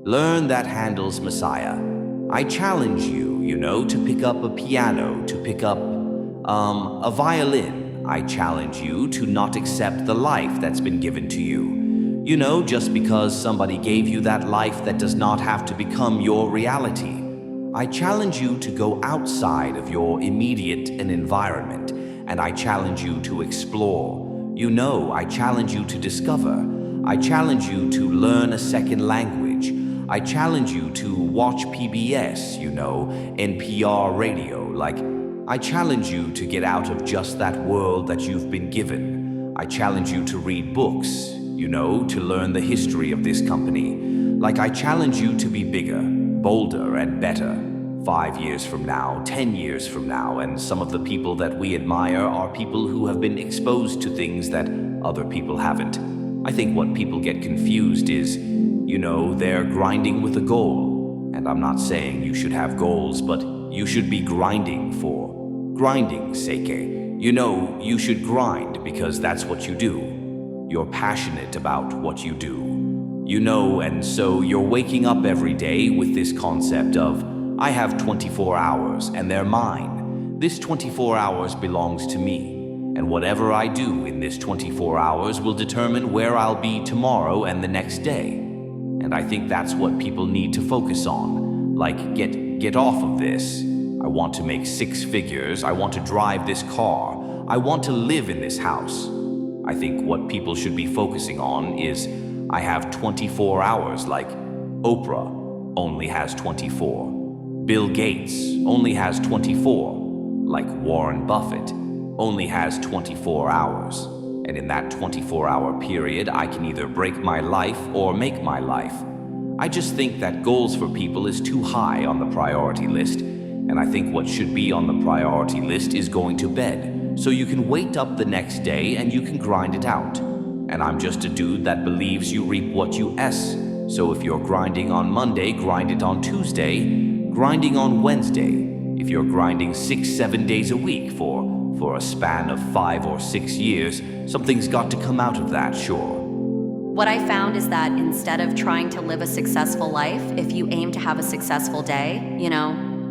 Learn that Handel's Messiah. I challenge you, to pick up a piano, to pick up a violin. I challenge you to not accept the life that's been given to you. Just because somebody gave you that life, that does not have to become your reality. I challenge you to go outside of your immediate environment, and I challenge you to explore. I challenge you to discover. I challenge you to learn a second language. I challenge you to watch PBS, NPR radio. I challenge you to get out of just that world that you've been given. I challenge you to read books, to learn the history of this company. I challenge you to be bigger, bolder, and better. 5 years from now, 10 years from now, and some of the people that we admire are people who have been exposed to things that other people haven't. I think what people get confused is, they're grinding with a goal. And I'm not saying you should have goals, but you should be grinding for grinding's sake. You should grind because that's what you do. You're passionate about what you do. And so you're waking up every day with this concept of, I have 24 hours and they're mine. This 24 hours belongs to me. And whatever I do in this 24 hours will determine where I'll be tomorrow and the next day. And I think that's what people need to focus on. Get off of this. I want to make 6 figures. I want to drive this car. I want to live in this house. I think what people should be focusing on is, I have 24 hours, like Oprah only has 24. Bill Gates only has 24, like Warren Buffett only has 24 hours. And in that 24-hour period, I can either break my life or make my life. I just think that goals for people is too high on the priority list. And I think what should be on the priority list is going to bed, so you can wake up the next day and you can grind it out. And I'm just a dude that believes you reap what you s. So if you're grinding on Monday, grind it on Tuesday. Grinding on Wednesday. If you're grinding 6-7 days a week for a span of 5 or 6 years, something's got to come out of that, sure. What I found is that instead of trying to live a successful life, if you aim to have a successful day,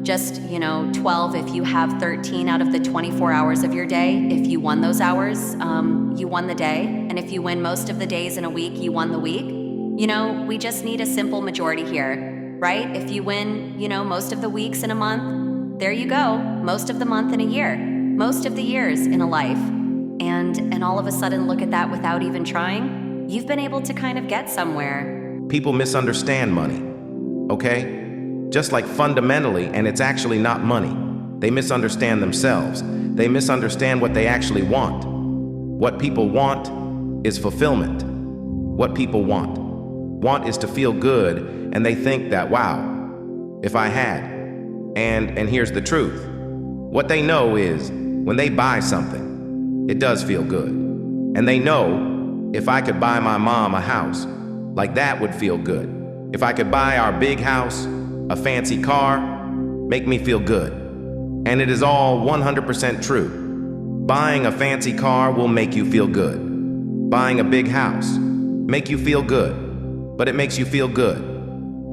12, if you have 13 out of the 24 hours of your day, if you won those hours, you won the day. And if you win most of the days in a week, you won the week. We just need a simple majority here. Right? If you win, most of the weeks in a month, there you go. Most of the month in a year, most of the years in a life. And all of a sudden look at that without even trying. You've been able to kind of get somewhere. People misunderstand money, okay? Just like fundamentally, and it's actually not money. They misunderstand themselves. They misunderstand what they actually want. What people want is fulfillment. What people want is to feel good, and they think that, wow, if I had. And here's the truth. What they know is, when they buy something, it does feel good. And they know, if I could buy my mom a house, like that would feel good. If I could buy our big house, a fancy car, make me feel good. And it is all 100% true. Buying a fancy car will make you feel good. Buying a big house, make you feel good. But it makes you feel good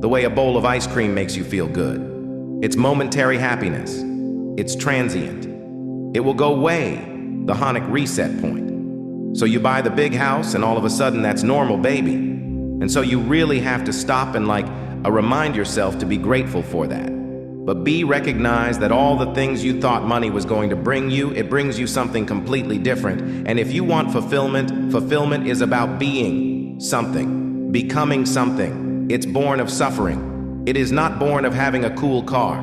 the way a bowl of ice cream makes you feel good. It's momentary happiness. It's transient. It will go away, the Honic reset point. So you buy the big house and all of a sudden that's normal, baby. And so you really have to stop and remind yourself to be grateful for that. But recognize that all the things you thought money was going to bring you, it brings you something completely different. And if you want fulfillment, fulfillment is about being something, becoming something. It's born of suffering. It is not born of having a cool car,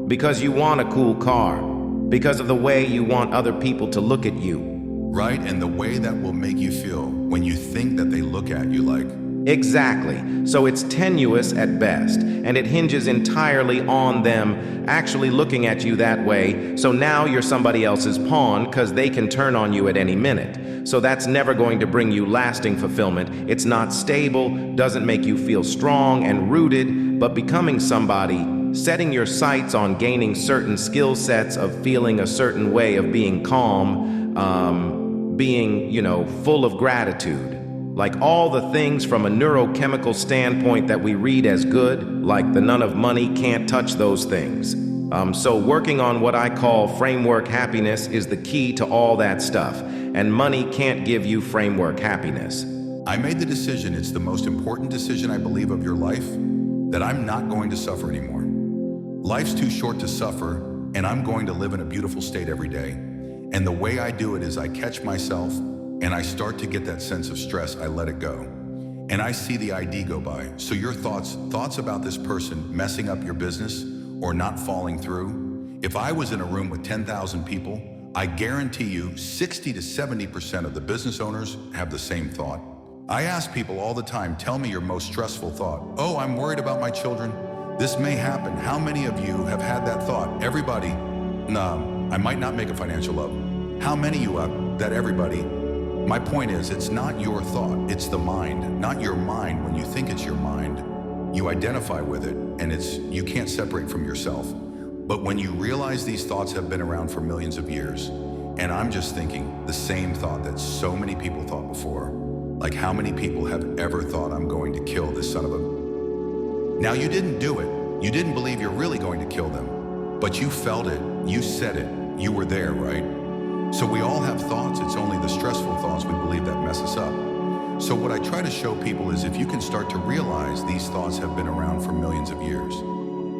because you want a cool car, because of the way you want other people to look at you. Right, and the way that will make you feel when you think that they look at you like. Exactly. So it's tenuous at best, and it hinges entirely on them actually looking at you that way. So now you're somebody else's pawn because they can turn on you at any minute. So that's never going to bring you lasting fulfillment. It's not stable, doesn't make you feel strong and rooted, but becoming somebody, setting your sights on gaining certain skill sets of feeling a certain way of being calm, being, full of gratitude. Like all the things from a neurochemical standpoint that we read as good, like the none of money can't touch those things. So working on what I call framework happiness is the key to all that stuff, and money can't give you framework happiness. I made the decision, it's the most important decision I believe of your life, that I'm not going to suffer anymore. Life's too short to suffer, and I'm going to live in a beautiful state every day. And the way I do it is I catch myself and I start to get that sense of stress, I let it go. And I see the ID go by. So your thoughts about this person messing up your business or not falling through, if I was in a room with 10,000 people, I guarantee you 60 to 70% of the business owners have the same thought. I ask people all the time, tell me your most stressful thought. Oh, I'm worried about my children. This may happen. How many of you have had that thought? Everybody. No, I might not make a financial low. How many of you have that? Everybody. My point is, it's not your thought, it's the mind. Not your mind. When you think it's your mind, you identify with it, and you can't separate from yourself. But when you realize these thoughts have been around for millions of years, and I'm just thinking the same thought that so many people thought before, like how many people have ever thought I'm going to kill this son of a... Now, you didn't do it. You didn't believe you're really going to kill them, but you felt it, you said it, you were there, right? So we all have thoughts. It's only the stressful thoughts we believe that mess us up. So what I try to show people is if you can start to realize these thoughts have been around for millions of years.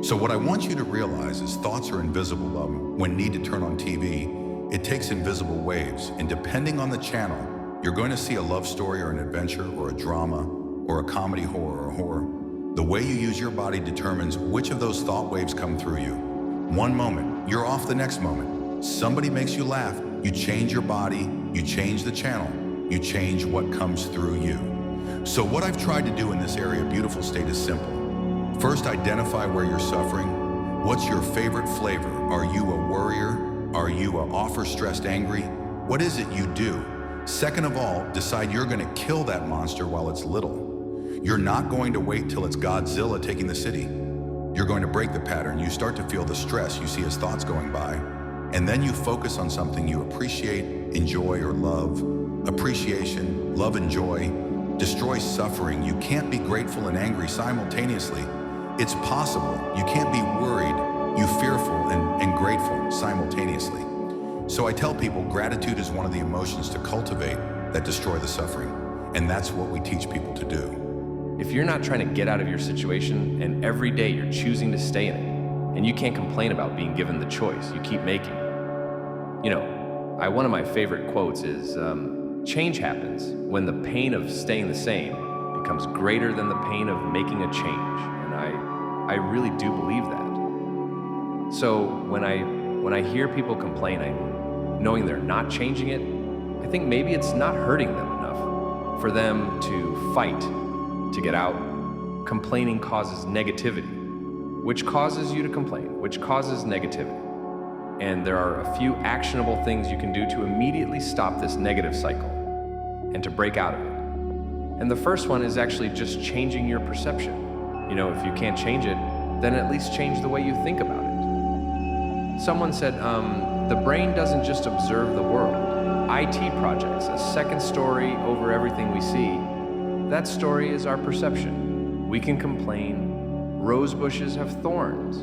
So what I want you to realize is thoughts are invisible. When need to turn on TV, it takes invisible waves, and depending on the channel, you're going to see a love story or an adventure or a drama or a comedy horror or horror. The way you use your body determines which of those thought waves come through you. One moment, you're off the next moment. Somebody makes you laugh, you change your body, you change the channel, you change what comes through you. So what I've tried to do in this area, beautiful state, is simple. First, identify where you're suffering. What's your favorite flavor? Are you a worrier? Are you a offer stressed angry? What is it you do? Second of all, decide you're going to kill that monster while it's little. You're not going to wait till it's Godzilla taking the city. You're going to break the pattern. You start to feel the stress. You see his thoughts going by. And then you focus on something you appreciate, enjoy, or love. Appreciation, love, and joy destroy suffering. You can't be grateful and angry simultaneously. It's possible. You can't be worried, you fearful, and grateful simultaneously. So I tell people gratitude is one of the emotions to cultivate that destroy the suffering. And that's what we teach people to do. If you're not trying to get out of your situation and every day you're choosing to stay in it, and you can't complain about being given the choice you keep making. One of my favorite quotes is, change happens when the pain of staying the same becomes greater than the pain of making a change. And I really do believe that. So when I hear people complain, knowing they're not changing it, I think maybe it's not hurting them enough for them to fight to get out. Complaining causes negativity, which causes you to complain, which causes negativity. And there are a few actionable things you can do to immediately stop this negative cycle and to break out of it. And the first one is actually just changing your perception. If you can't change it, then at least change the way you think about it. Someone said, the brain doesn't just observe the world. IT projects, a second story over everything we see. That story is our perception. We can complain, rose bushes have thorns,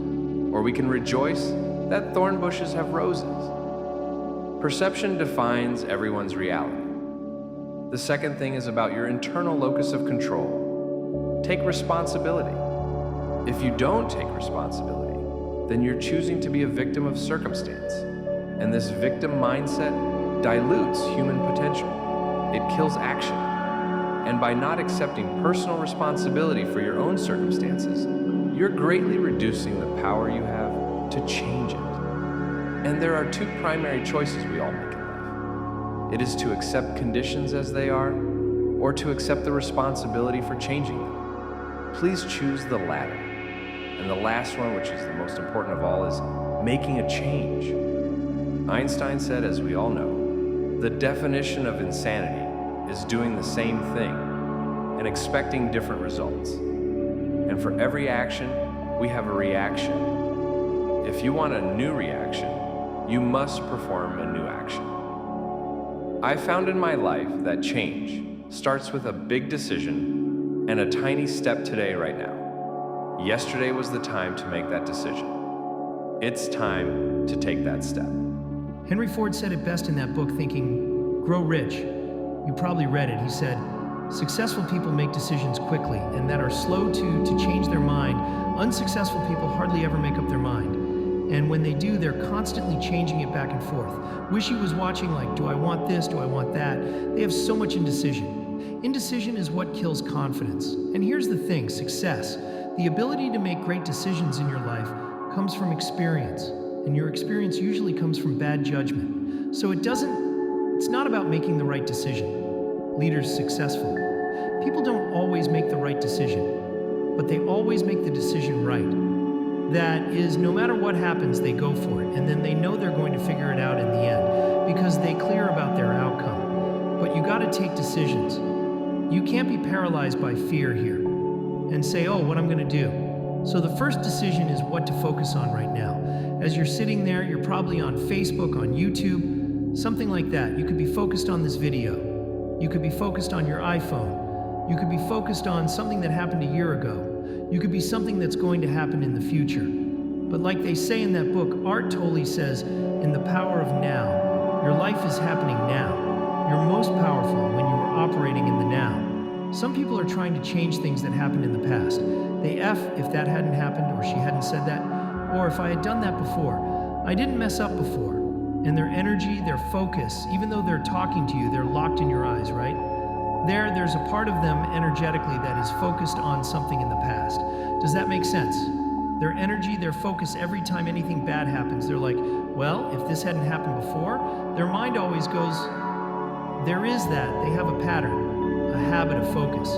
or we can rejoice that thorn bushes have roses. Perception defines everyone's reality. The second thing is about your internal locus of control. Take responsibility. If you don't take responsibility, then you're choosing to be a victim of circumstance. And this victim mindset dilutes human potential. It kills action. And by not accepting personal responsibility for your own circumstances, you're greatly reducing the power you have to change it. And there are two primary choices we all make in life. It is to accept conditions as they are, or to accept the responsibility for changing them. Please choose the latter. And the last one, which is the most important of all, is making a change. Einstein said, as we all know, the definition of insanity is doing the same thing and expecting different results. And for every action, we have a reaction. If you want a new reaction, you must perform a new action. I found in my life that change, starts with a big decision and a tiny step today, right now. Yesterday was the time to make that decision. It's time to take that step. Henry Ford said it best in that book, Thinking, Grow Rich. You probably read it. He said, successful people make decisions quickly and that are slow to change their mind. Unsuccessful people hardly ever make up their mind. And when they do, they're constantly changing it back and forth. Wish he was watching like, do I want this? Do I want that? They have so much indecision. Indecision is what kills confidence. And here's the thing, success. The ability to make great decisions in your life comes from experience. And your experience usually comes from bad judgment. So it's not about making the right decision. Leaders successful. People don't always make the right decision, but they always make the decision right. That is, no matter what happens, they go for it, and then they know they're going to figure it out in the end because they clear about their outcome. But you got to take decisions. You can't be paralyzed by fear here and say, oh, what I'm going to do. So the first decision is what to focus on right now. As you're sitting there, you're probably on Facebook, on YouTube, something like that. You could be focused on this video. You could be focused on your iPhone. You could be focused on something that happened a year ago. You could be something that's going to happen in the future. But like they say in that book, Art Tolle says, in the power of now, your life is happening now. You're most powerful when you are operating in the now. Some people are trying to change things that happened in the past. They F if that hadn't happened or she hadn't said that, or if I had done that before. I didn't mess up before. And their energy, their focus, even though they're talking to you, they're locked in your eyes, right? There's a part of them energetically that is focused on something in the past. Does that make sense? Their energy, their focus, every time anything bad happens, they're like, well, if this hadn't happened before, their mind always goes, there is that. They have a pattern, a habit of focus.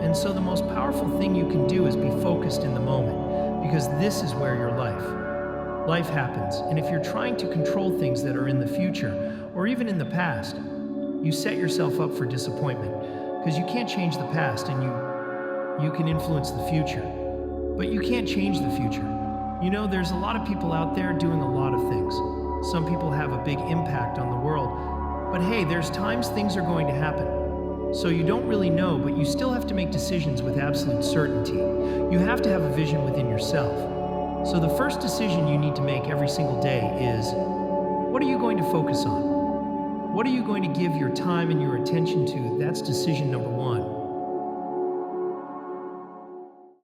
And so the most powerful thing you can do is be focused in the moment, because this is where your life happens. And if you're trying to control things that are in the future or even in the past, you set yourself up for disappointment because you can't change the past and you can influence the future, but you can't change the future. You know, there's a lot of people out there doing a lot of things. Some people have a big impact on the world, but hey, there's times things are going to happen. So you don't really know, but you still have to make decisions with absolute certainty. You have to have a vision within yourself. So the first decision you need to make every single day is, what are you going to focus on? What are you going to give your time and your attention to? That's decision number one.